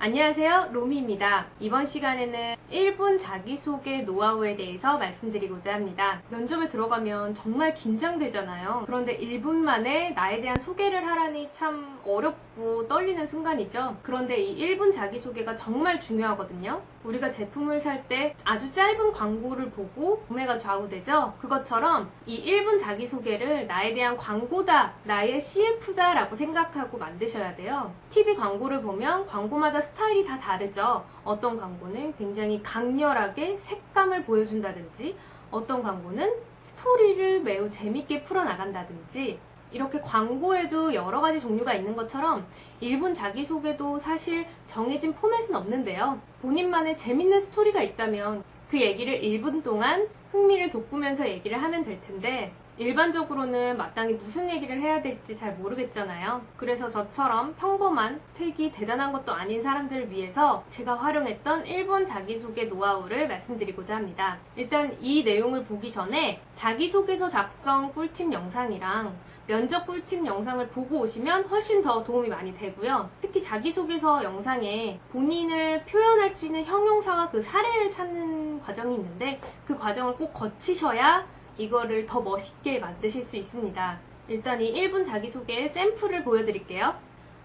안녕하세요, 로미입니다. 이번 시간에는 1분 자기소개 노하우에 대해서 말씀드리고자 합니다. 면접에 들어가면 정말 긴장되잖아요. 그런데 1분 만에 나에 대한 소개를 하라니 참 어렵고 떨리는 순간이죠. 그런데 이 1분 자기소개가 정말 중요하거든요. 우리가 제품을 살 때 아주 짧은 광고를 보고 구매가 좌우되죠. 그것처럼 이 1분 자기소개를 나에 대한 광고다, 나의 CF다 라고 생각하고 만드셔야 돼요. TV 광고를 보면 광고마다 스타일이 다 다르죠. 어떤 광고는 굉장히 강렬하게 색감을 보여준다든지, 어떤 광고는 스토리를 매우 재밌게 풀어나간다든지, 이렇게 광고에도 여러 가지 종류가 있는 것처럼 1분 자기소개도 사실 정해진 포맷은 없는데요. 본인만의 재밌는 스토리가 있다면 그 얘기를 1분 동안 흥미를 돋구면서 얘기를 하면 될 텐데, 일반적으로는 마땅히 무슨 얘기를 해야 될지 잘 모르겠잖아요. 그래서 저처럼 평범한, 스펙이 대단한 것도 아닌 사람들을 위해서 제가 활용했던 1분 자기소개 노하우를 말씀드리고자 합니다. 일단 이 내용을 보기 전에 자기소개서 작성 꿀팁 영상이랑 면접 꿀팁 영상을 보고 오시면 훨씬 더 도움이 많이 되고요. 특히 자기소개서 영상에 본인을 표현할 수 있는 형용사와 그 사례를 찾는 과정이 있는데, 그 과정을 꼭 거치셔야 이거를 더 멋있게 만드실 수 있습니다. 일단 이 1분 자기소개의 샘플을 보여드릴게요.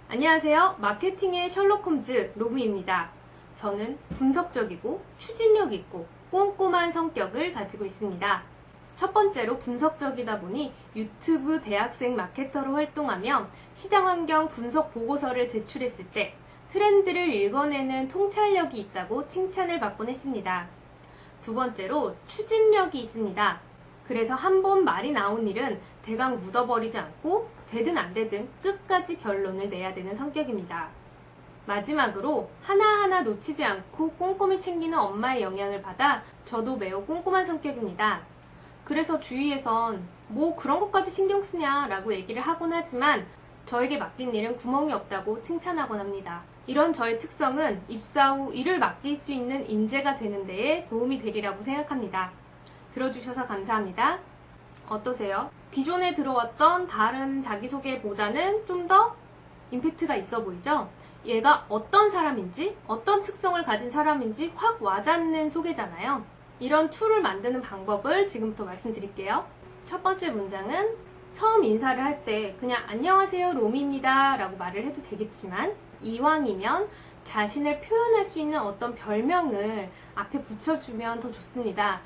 안녕하세요. 마케팅의 셜록 홈즈 로미입니다. 저는 분석적이고 추진력 있고 꼼꼼한 성격을 가지고 있습니다. 첫 번째로 분석적이다 보니 유튜브 대학생 마케터로 활동하며 시장환경 분석 보고서를 제출했을 때 트렌드를 읽어내는 통찰력이 있다고 칭찬을 받곤 했습니다. 두 번째로 추진력이 있습니다. 그래서 한 번 말이 나온 일은 대강 묻어버리지 않고 되든 안 되든 끝까지 결론을 내야 되는 성격입니다. 마지막으로 하나하나 놓치지 않고 꼼꼼히 챙기는 엄마의 영향을 받아 저도 매우 꼼꼼한 성격입니다. 그래서 주위에선 뭐 그런 것까지 신경 쓰냐 라고 얘기를 하곤 하지만 저에게 맡긴 일은 구멍이 없다고 칭찬하곤 합니다. 이런 저의 특성은 입사 후 일을 맡길 수 있는 인재가 되는 데에 도움이 되리라고 생각합니다. 들어주셔서 감사합니다. 어떠세요? 기존에 들어왔던 다른 자기소개보다는 좀 더 임팩트가 있어 보이죠? 얘가 어떤 사람인지, 어떤 특성을 가진 사람인지 확 와닿는 소개잖아요. 이런 툴을 만드는 방법을 지금부터 말씀드릴게요. 첫 번째 문장은 처음 인사를 할 때 그냥 안녕하세요 로미입니다 라고 말을 해도 되겠지만, 이왕이면 자신을 표현할 수 있는 어떤 별명을 앞에 붙여주면 더 좋습니다.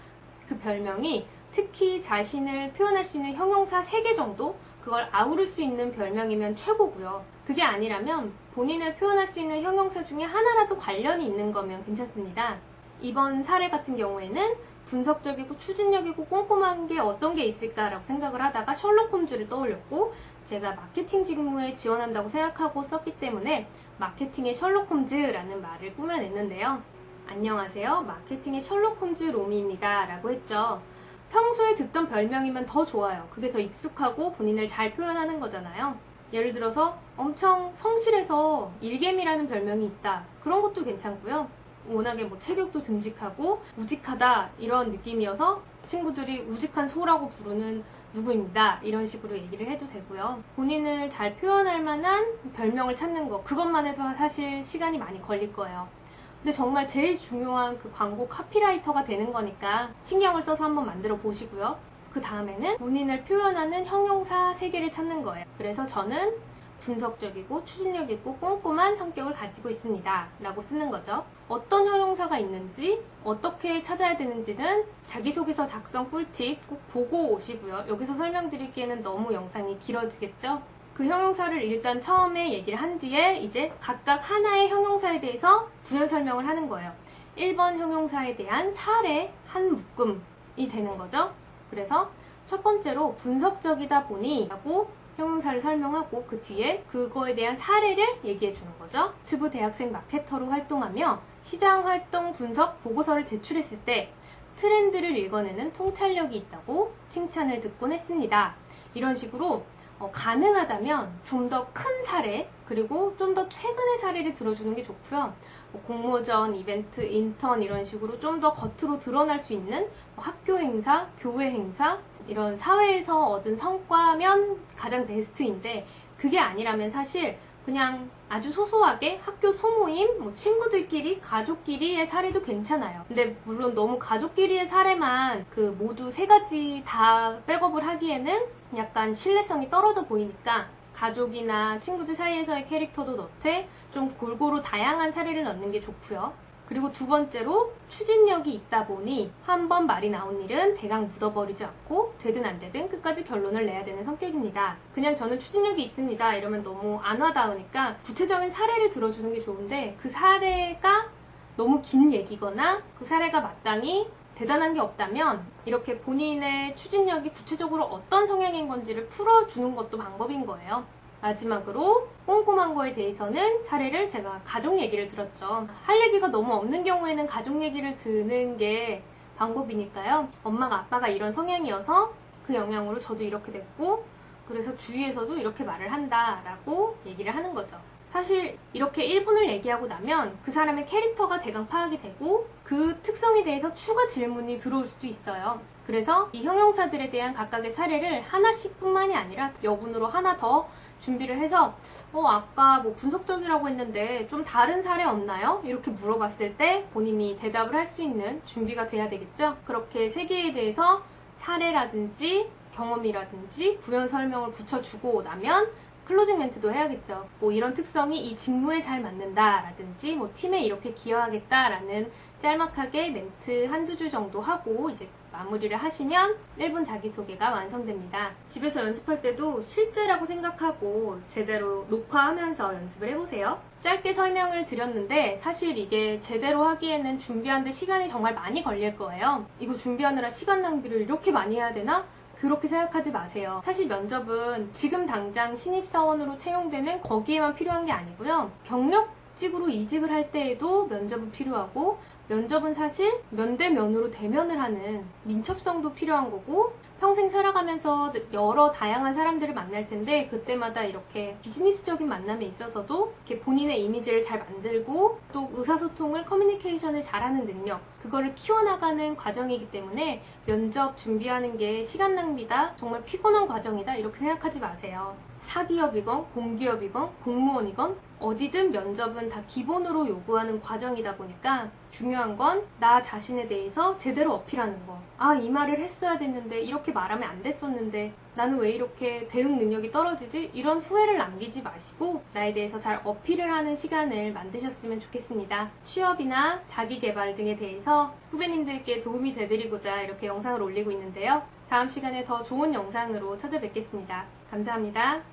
그 별명이 특히 자신을 표현할 수 있는 형용사 3개 정도? 그걸 아우를 수 있는 별명이면 최고고요. 그게 아니라면 본인을 표현할 수 있는 형용사 중에 하나라도 관련이 있는 거면 괜찮습니다. 이번 사례 같은 경우에는 분석적이고 추진력이고 꼼꼼한 게 어떤 게 있을까라고 생각을 하다가 셜록 홈즈를 떠올렸고, 제가 마케팅 직무에 지원한다고 생각하고 썼기 때문에 마케팅의 셜록 홈즈라는 말을 꾸며냈는데요. 안녕하세요. 마케팅의 셜록 홈즈 로미입니다 라고 했죠. 평소에 듣던 별명이면 더 좋아요. 그게 더 익숙하고 본인을 잘 표현하는 거잖아요. 예를 들어서 엄청 성실해서 일개미라는 별명이 있다. 그런 것도 괜찮고요. 워낙에 체격도 듬직하고 우직하다 이런 느낌이어서 친구들이 우직한 소라고 부르는 누구입니다. 이런 식으로 얘기를 해도 되고요. 본인을 잘 표현할 만한 별명을 찾는 거, 그것만 해도 사실 시간이 많이 걸릴 거예요. 근데 정말 제일 중요한 그 광고 카피라이터가 되는 거니까 신경을 써서 한번 만들어 보시고요. 그 다음에는 본인을 표현하는 형용사 3개를 찾는 거예요. 그래서 저는 분석적이고 추진력 있고 꼼꼼한 성격을 가지고 있습니다 라고 쓰는 거죠. 어떤 형용사가 있는지 어떻게 찾아야 되는지는 자기소개서 작성 꿀팁 꼭 보고 오시고요. 여기서 설명드리기에는 너무 영상이 길어지겠죠? 그 형용사를 일단 처음에 얘기를 한 뒤에 이제 각각 하나의 형용사에 대해서 부연 설명을 하는 거예요. 1번 형용사에 대한 사례 한 묶음이 되는 거죠. 그래서 첫 번째로 분석적이다 보니 라고 형용사를 설명하고 그 뒤에 그거에 대한 사례를 얘기해 주는 거죠. 유튜브 대학생 마케터로 활동하며 시장활동 분석 보고서를 제출했을 때 트렌드를 읽어내는 통찰력이 있다고 칭찬을 듣곤 했습니다. 이런 식으로 가능하다면 좀 더 큰 사례, 그리고 좀 더 최근의 사례를 들어주는 게 좋고요. 공모전, 이벤트, 인턴 이런 식으로 좀 더 겉으로 드러날 수 있는 학교 행사, 교회 행사, 이런 사회에서 얻은 성과면 가장 베스트인데, 그게 아니라면 사실 그냥 아주 소소하게 학교 소모임, 뭐 친구들끼리, 가족끼리의 사례도 괜찮아요. 근데 물론 너무 가족끼리의 사례만 그 모두 세 가지 다 백업을 하기에는 약간 신뢰성이 떨어져 보이니까 가족이나 친구들 사이에서의 캐릭터도 넣되 좀 골고루 다양한 사례를 넣는 게 좋고요. 그리고 두 번째로 추진력이 있다 보니 한 번 말이 나온 일은 대강 묻어버리지 않고 되든 안 되든 끝까지 결론을 내야 되는 성격입니다. 그냥 저는 추진력이 있습니다 이러면 너무 안 와닿으니까 구체적인 사례를 들어주는 게 좋은데 그 사례가 너무 긴 얘기거나 그 사례가 마땅히 대단한 게 없다면 이렇게 본인의 추진력이 구체적으로 어떤 성향인 건지를 풀어주는 것도 방법인 거예요. 마지막으로 꼼꼼한 거에 대해서는 사례를 제가 가족 얘기를 들었죠. 할 얘기가 너무 없는 경우에는 가족 얘기를 듣는 게 방법이니까요. 엄마가 아빠가 이런 성향이어서 그 영향으로 저도 이렇게 됐고 그래서 주위에서도 이렇게 말을 한다라고 얘기를 하는 거죠. 사실 이렇게 1분을 얘기하고 나면 그 사람의 캐릭터가 대강 파악이 되고 그 특성에 대해서 추가 질문이 들어올 수도 있어요. 그래서 이 형용사들에 대한 각각의 사례를 하나씩 뿐만이 아니라 여분으로 하나 더 준비를 해서 아까 뭐 분석적이라고 했는데 좀 다른 사례 없나요? 이렇게 물어봤을 때 본인이 대답을 할 수 있는 준비가 돼야 되겠죠? 그렇게 세 개에 대해서 사례라든지 경험이라든지 부연 설명을 붙여주고 나면 클로징 멘트도 해야겠죠. 뭐 이런 특성이 이 직무에 잘 맞는다 라든지 뭐 팀에 이렇게 기여하겠다 라는 짤막하게 멘트 한두 줄 정도 하고 이제 마무리를 하시면 1분 자기소개가 완성됩니다. 집에서 연습할 때도 실제라고 생각하고 제대로 녹화하면서 연습을 해보세요. 짧게 설명을 드렸는데 사실 이게 제대로 하기에는 준비하는데 시간이 정말 많이 걸릴 거예요. 이거 준비하느라 시간 낭비를 이렇게 많이 해야 되나? 그렇게 생각하지 마세요. 사실 면접은 지금 당장 신입사원으로 채용되는 거기에만 필요한 게 아니고요. 경력직으로 이직을 할 때에도 면접은 필요하고 면접은 사실 면대면으로 대면을 하는 민첩성도 필요한 거고 평생 살아가면서 여러 다양한 사람들을 만날 텐데 그때마다 이렇게 비즈니스적인 만남에 있어서도 이렇게 본인의 이미지를 잘 만들고 또 의사소통을 커뮤니케이션을 잘하는 능력 그거를 키워나가는 과정이기 때문에 면접 준비하는 게 시간 낭비다 정말 피곤한 과정이다 이렇게 생각하지 마세요. 사기업이건 공기업이건 공무원이건 어디든 면접은 다 기본으로 요구하는 과정이다 보니까 중요한 건 나 자신에 대해서 제대로 어필하는 거. 이 말을 했어야 됐는데 이렇게 말하면 안 됐었는데 나는 왜 이렇게 대응 능력이 떨어지지? 이런 후회를 남기지 마시고 나에 대해서 잘 어필을 하는 시간을 만드셨으면 좋겠습니다. 취업이나 자기개발 등에 대해서 후배님들께 도움이 되드리고자 이렇게 영상을 올리고 있는데요. 다음 시간에 더 좋은 영상으로 찾아뵙겠습니다. 감사합니다.